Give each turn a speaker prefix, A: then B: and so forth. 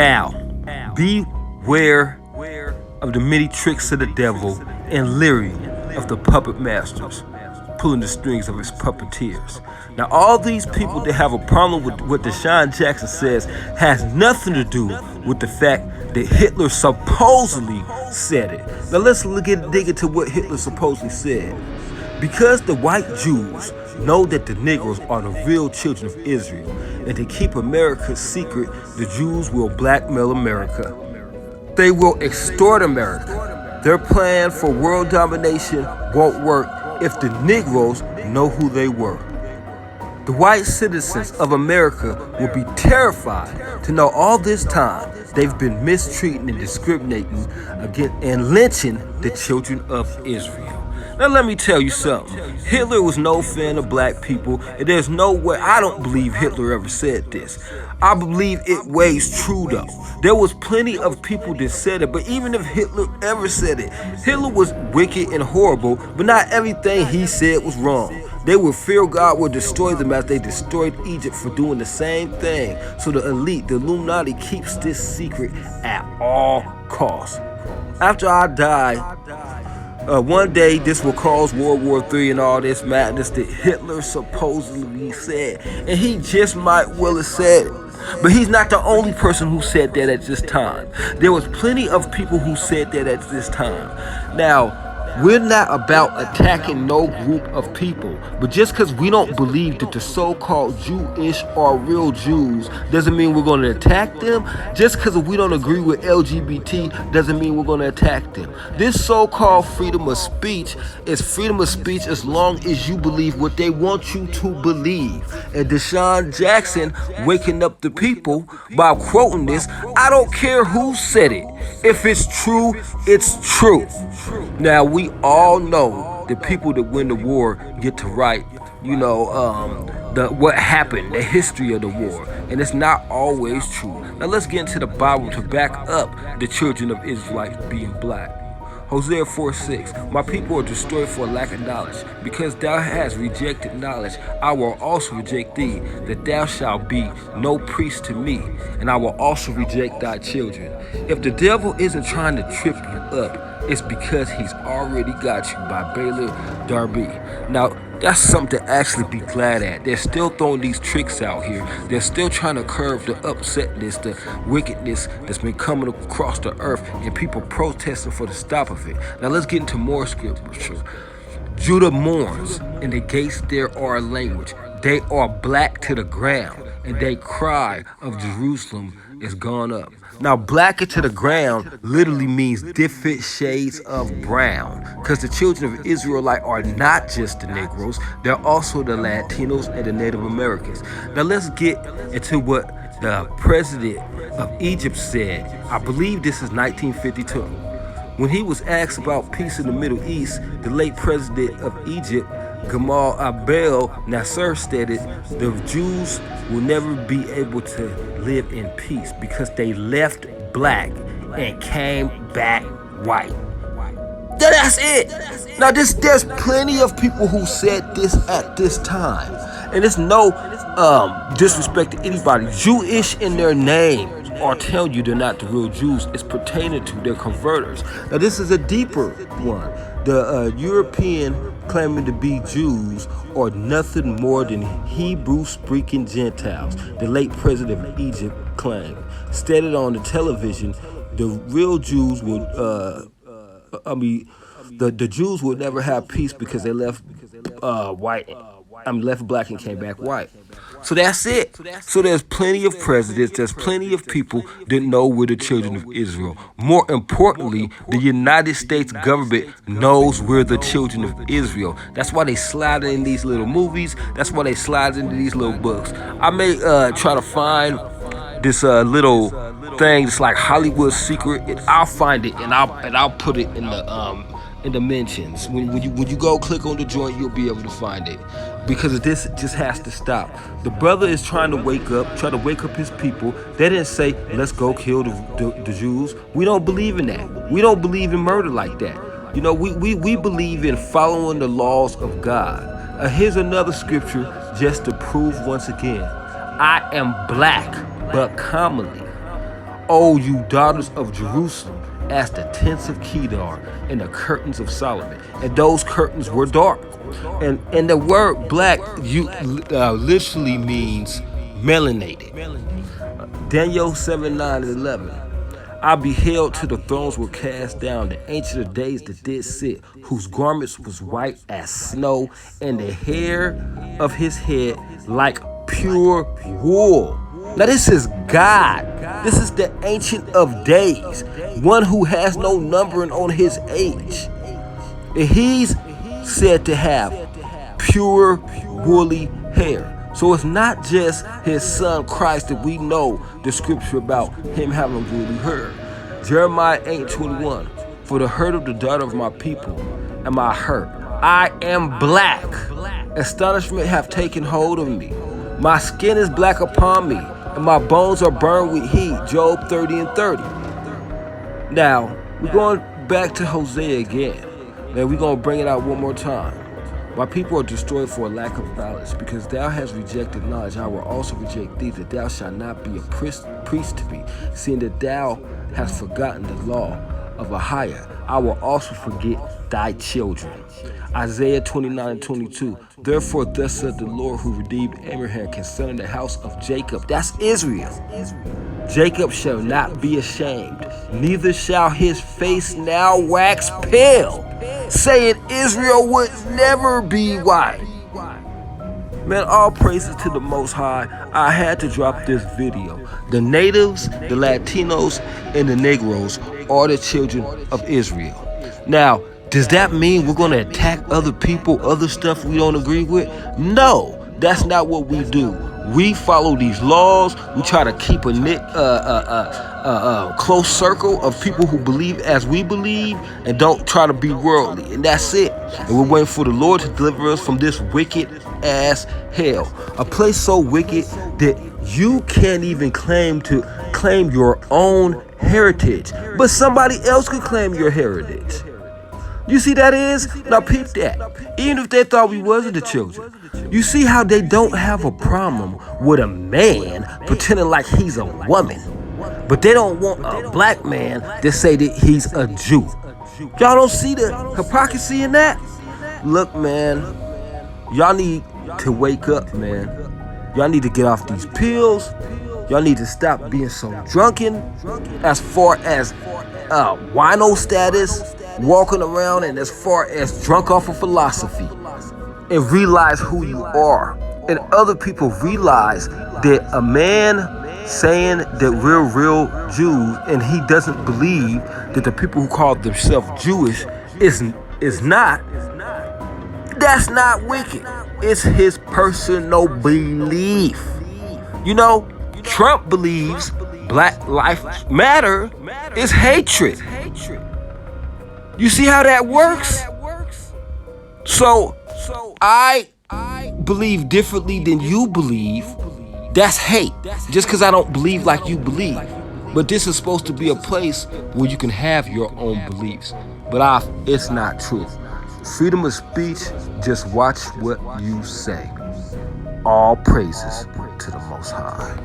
A: Now, beware of the many tricks of the devil and leery of the puppet masters pulling the strings of his puppeteers. Now, all these people that have a problem with what DeSean Jackson says has nothing to do with the fact that Hitler supposedly said it. Now, let's dig into what Hitler supposedly said. Because the white Jews know that the Negroes are the real children of Israel, and to keep America secret, the Jews will blackmail America. They will extort America. Their plan for world domination won't work if the Negroes know who they were. The white citizens of America will be terrified to know all this time they've been mistreating and discriminating against and lynching the children of Israel. Now let me tell you something. Hitler was no fan of black people, and there's no way, I don't believe Hitler ever said this. I believe it weighs true though. There was plenty of people that said it, but even if Hitler ever said it, Hitler was wicked and horrible, but not everything he said was wrong. They would fear God would destroy them as they destroyed Egypt for doing the same thing. So the elite, the Illuminati, keeps this secret at all costs. After I die, one day this will cause World War III and all this madness that Hitler supposedly said. And he just might well have said it. But he's not the only person who said that at this time. There was plenty of people who said that at this time. Now, we're not about attacking no group of people, but just because we don't believe that the so-called Jewish are real Jews doesn't mean we're going to attack them. Just because we don't agree with LGBT doesn't mean we're going to attack them. This so-called freedom of speech is freedom of speech as long as you believe what they want you to believe. And DeSean Jackson waking up the people by quoting this, I don't care who said it. If it's true, it's true. Now, we all know the people that win the war get to write, what happened, the history of the war. And it's not always true. Now, let's get into the Bible to back up the children of Israelites being black. Hosea 4:6, my people are destroyed for lack of knowledge. Because thou hast rejected knowledge, I will also reject thee, that thou shalt be no priest to me, and I will also reject thy children. If the devil isn't trying to trip you up, it's because he's already got you by Baylor Darby. Now, that's something to actually be glad at. They're still throwing these tricks out here. They're still trying to curb the upsetness, the wickedness that's been coming across the earth, and people protesting for the stop of it. Now let's get into more scripture. Judah mourns, and the gates there are language. They are black to the ground, and they cry of Jerusalem is gone up. Now, black to the ground literally means different shades of brown, because the children of Israel are not just the Negroes, they're also the Latinos and the Native Americans. Now, let's get into what the president of Egypt said. I believe this is 1952. When he was asked about peace in the Middle East, the late president of Egypt, Gamal Abdel Nasser, stated the Jews will never be able to live in peace because they left black and came back white. That's it. Now, there's plenty of people who said this at this time, and it's no disrespect to anybody. Jewish in their name are telling you they're not the real Jews. It's pertaining to their converters. Now, this is a deeper one. The European claiming to be Jews are nothing more than Hebrew-speaking Gentiles, the late president of Egypt claimed. Stated on the television, the real Jews would, the Jews would never have peace because they left left black and came back white. So that's it. So there's plenty of presidents, there's plenty of people that know we're the children of Israel. More importantly, the United States government knows we're the children of Israel. That's why they slide in these little movies. That's why they slide into these little books. I may try to find this little thing that's like Hollywood secret, and I'll find it and I'll put it in the mentions. When you go click on the joint, you'll be able to find it, because this just has to stop. The brother is trying to wake up his people. They didn't say let's go kill the Jews. We don't believe in that. We don't believe in murder like that. We believe in following the laws of God. Here's another scripture just to prove once again, I am black but commonly O you daughters of Jerusalem, as the tents of Kedar and the curtains of Solomon. And those curtains were dark. And the word black literally means melanated. Daniel 7:9-11. I beheld till the thrones were cast down, the ancient of days that did sit, whose garments was white as snow, and the hair of his head like pure wool. Now this is God. This is the Ancient of Days, one who has no numbering on his age. And he's said to have pure woolly hair. So it's not just his son Christ that we know the scripture about him having woolly hair. Jeremiah 8:21. For the hurt of the daughter of my people am I hurt. I am black. Astonishment hath taken hold of me. My skin is black upon me, and my bones are burned with heat. Job 30:30. Now, we're going back to Hosea again. Man, we're going to bring it out one more time. My people are destroyed for a lack of knowledge. Because thou hast rejected knowledge, I will also reject thee, that thou shalt not be a priest to me. Seeing that thou hast forgotten the law of Ahiah, I will also forget thy children. Isaiah 29:22. Therefore thus said the Lord who redeemed Abraham concerning the house of Jacob. That's Israel. Jacob shall not be ashamed, neither shall his face now wax pale, saying Israel would never be white. Man, all praises to the Most High. I had to drop this video. The natives, the Latinos, and the Negroes are the children of Israel. Now, does that mean we're going to attack other people, other stuff we don't agree with? No, that's not what we do. We follow these laws. We try to keep a close circle of people who believe as we believe and don't try to be worldly. And that's it. And we're waiting for the Lord to deliver us from this wicked ass hell. A place so wicked that you can't even claim your own heritage, but somebody else could claim your heritage. You see that is? Now peep that. Even if they thought we wasn't the children. You see how they don't have a problem with a man pretending like he's a woman. But they don't want a black man to say that he's a Jew. Y'all don't see the hypocrisy in that? Look, man, y'all need to wake up, man. Y'all need to get off these pills. Y'all need to stop being so drunken. As far as wino status, walking around, and as far as drunk off of philosophy, and realize who you are. And other people realize that a man saying that we're real Jews and he doesn't believe that the people who call themselves Jewish is not, that's not wicked. It's his personal belief. You know, Trump believes Black Lives Matter is hatred. You see how that works? So I believe differently than you believe. That's hate. Just because I don't believe like you believe. But this is supposed to be a place where you can have your own beliefs. But it's not true. Freedom of speech, just watch what you say. All praises to the Most High.